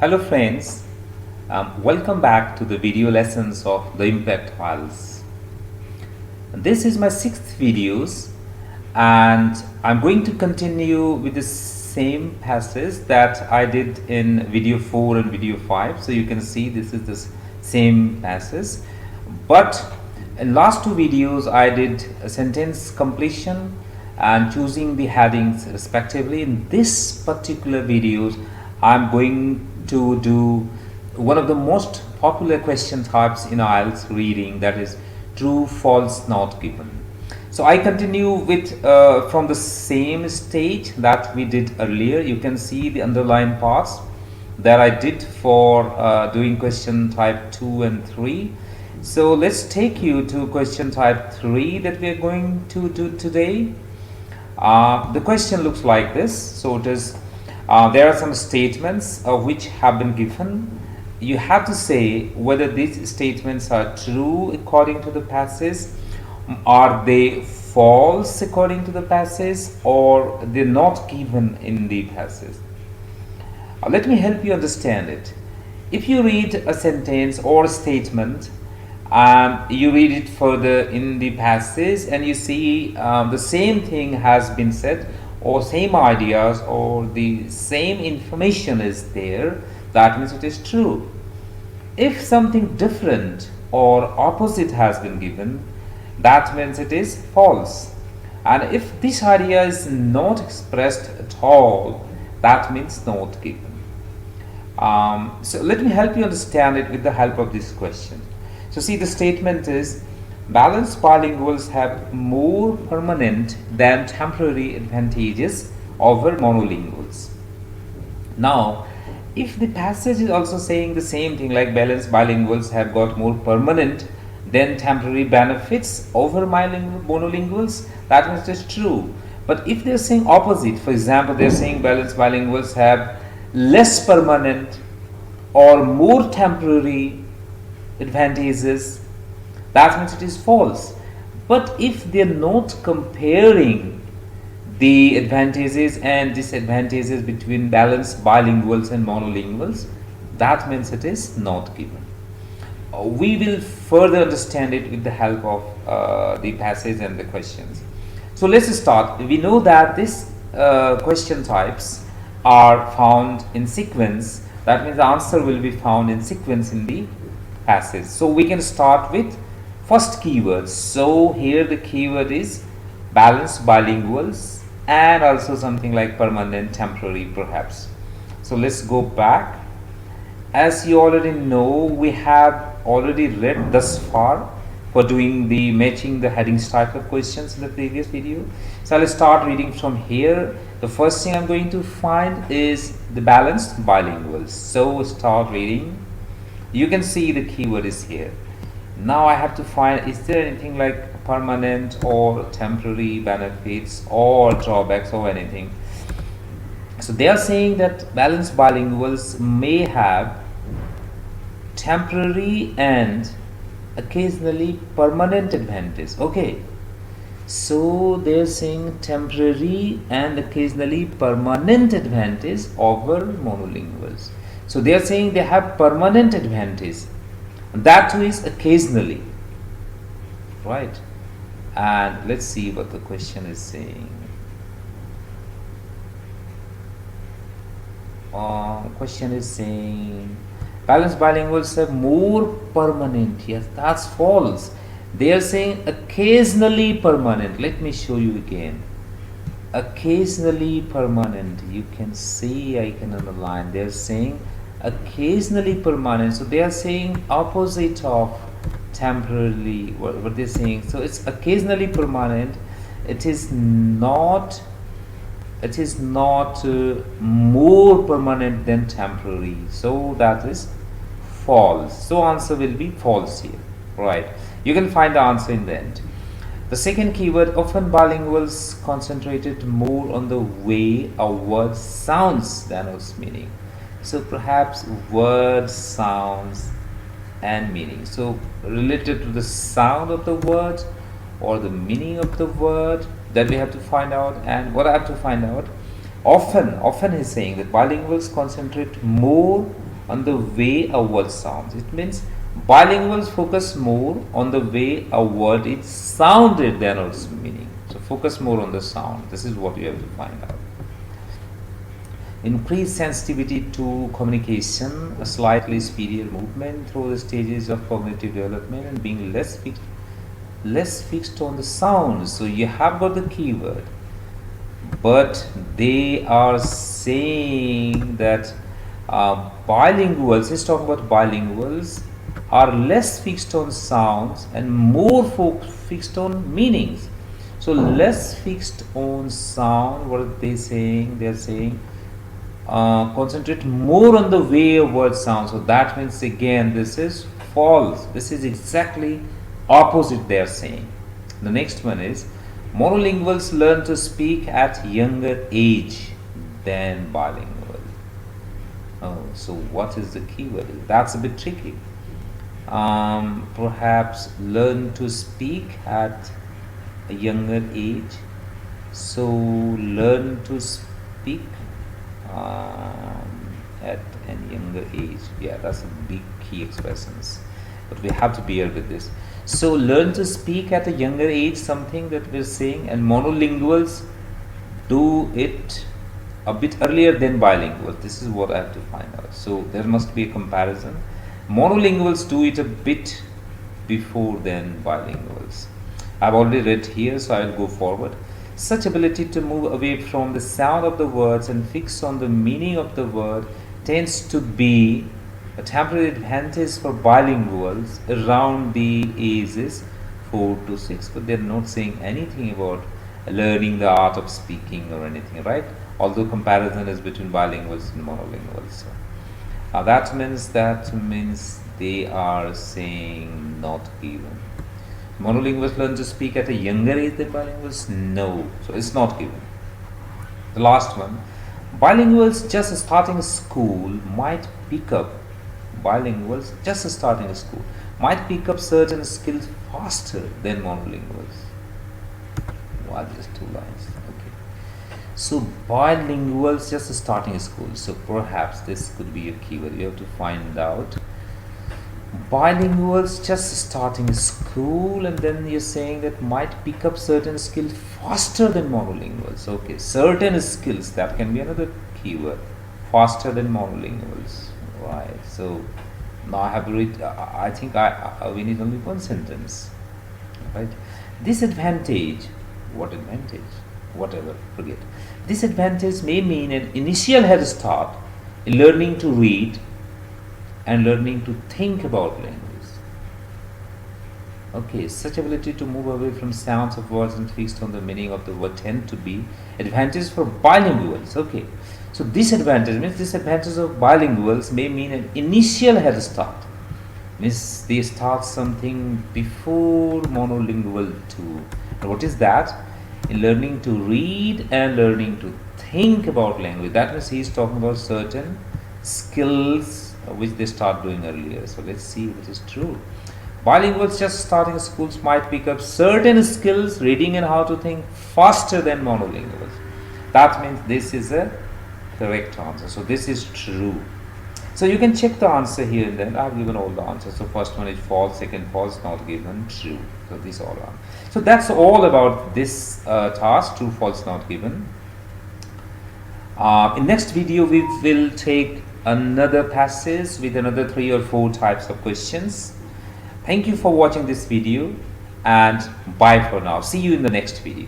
Hello friends, welcome back to the video lessons of the IMPACT IELTS. This is my sixth videos and I'm going to continue with the same passage that I did in video 4 and video 5. So you can see this is the same passage, but in last two videos I did a sentence completion and choosing the headings respectively. In this particular videos I'm going to do one of the most popular question types in IELTS reading, that is true, false, not given. So I continue with from the same stage that we did earlier. You can see the underlined parts that I did for doing question type 2 and 3. So let's take you to question type 3 that we are going to do today. The question looks like this. So it is there are some statements which have been given. You have to say whether these statements are true according to the passage, are they false according to the passage, or they're not given in the passage. Let me help you understand it. If you read a sentence or a statement, you read it further in the passage and you see the same thing has been said, or same ideas or the same information is there, that means it is true. If something different or opposite has been given, that means it is false. And if this idea is not expressed at all, that means not given. So let me help you understand it with the help of this question. So see, the statement is balanced bilinguals have more permanent than temporary advantages over monolinguals. Now, if the passage is also saying the same thing, like balanced bilinguals have got more permanent than temporary benefits over monolinguals, that means it is true. But if they are saying opposite, for example, they are saying balanced bilinguals have less permanent or more temporary advantages, that means it is false. But if they are not comparing the advantages and disadvantages between balanced bilinguals and monolinguals, that means it is not given. We will further understand it with the help of the passage and the questions. So let's start. We know that these question types are found in sequence. That means the answer will be found in sequence in the passage. So we can start with first keyword. So here the keyword is balanced bilinguals and also something like permanent, temporary perhaps. So let's go back. As you already know, we have already read thus far for doing the matching the headings type of questions in the previous video. So I'll start reading from here. The first thing I'm going to find is the balanced bilinguals. So start reading. You can see the keyword is here. Now I have to find, is there anything like permanent or temporary benefits or drawbacks or anything. So they are saying that balanced bilinguals may have temporary and occasionally permanent advantage. Okay, so they're saying temporary and occasionally permanent advantage over monolinguals. So they are saying they have permanent advantage, that too is occasionally, right? And let's see what the question is saying. Question is saying balanced bilinguals have more permanent. Yes, that's false. They are saying occasionally permanent. Let me show you again. Occasionally permanent. You can see, I can underline. They are saying occasionally permanent. So they are saying opposite of temporarily. What they're saying. So it's occasionally permanent. It is not more permanent than temporary. So that is false. So answer will be false here, right? You can find the answer in the end. The second keyword, often bilinguals concentrated more on the way a word sounds than its meaning. So perhaps word sounds and meaning. So related to the sound of the word or the meaning of the word, that we have to find out. And what I have to find out, often he's saying that bilinguals concentrate more on the way a word sounds. It means bilinguals focus more on the way a word is sounded than its meaning. So focus more on the sound. This is what you have to find out. Increased sensitivity to communication, a slightly superior movement through the stages of cognitive development, and being less fixed on the sound. So you have got the keyword, but they are saying that bilinguals, he's talking about bilinguals, are less fixed on sounds and more fixed on meanings. So less fixed on sound, what are they saying? They are saying concentrate more on the way a word sounds. So that means again this is false. This is exactly opposite they are saying. The next one is monolinguals learn to speak at younger age than bilingual. Oh, so what is the keyword? That's a bit tricky. Perhaps learn to speak at a younger age. So learn to speak at a younger age. Yeah, that's a big key expressions, but we have to bear with this. So learn to speak at a younger age, something that we're saying, and monolinguals do it a bit earlier than bilinguals. This is what I have to find out. So there must be a comparison. Monolinguals do it a bit before than bilinguals. I've already read here, so I'll go forward. Such ability to move away from the sound of the words and fix on the meaning of the word tends to be a temporary advantage for bilinguals around the ages 4 to 6, but they're not saying anything about learning the art of speaking or anything, right? Although comparison is between bilinguals and monolinguals. So, that means they are saying not given. Monolinguals learn to speak at a younger age than bilinguals? No. So it's not given. The last one. Bilinguals just starting school might pick up certain skills faster than monolinguals. Wow, just 2 lines. Okay. So bilinguals just starting school. So perhaps this could be a keyword. You have to find out. Bilinguals just starting school, and then you're saying that might pick up certain skills faster than monolinguals. Okay, certain skills, that can be another keyword. Faster than monolinguals, right? So now I have to read. I think we need only one sentence, right? Disadvantage. What advantage? Whatever, forget. Disadvantage may mean an initial head start in learning to read and learning to think about language. Okay, such ability to move away from sounds of words and fixed on the meaning of the word tend to be advantage for bilinguals. Okay, so disadvantage means disadvantage of bilinguals may mean an initial head start. Means they start something before monolingual too. And what is that? In learning to read and learning to think about language. That means he is talking about certain skills which they start doing earlier. So let's see which is true. Bilinguals just starting schools might pick up certain skills, reading and how to think, faster than monolinguals. That means this is a correct answer. So this is true. So you can check the answer here and then. I have given all the answers. So first one is false, second false, not given, true. So these all are. So that's all about this task, true, false, not given. In next video we will take another passage with another 3 or 4 types of questions. Thank you for watching this video, and bye for now. See you in the next video.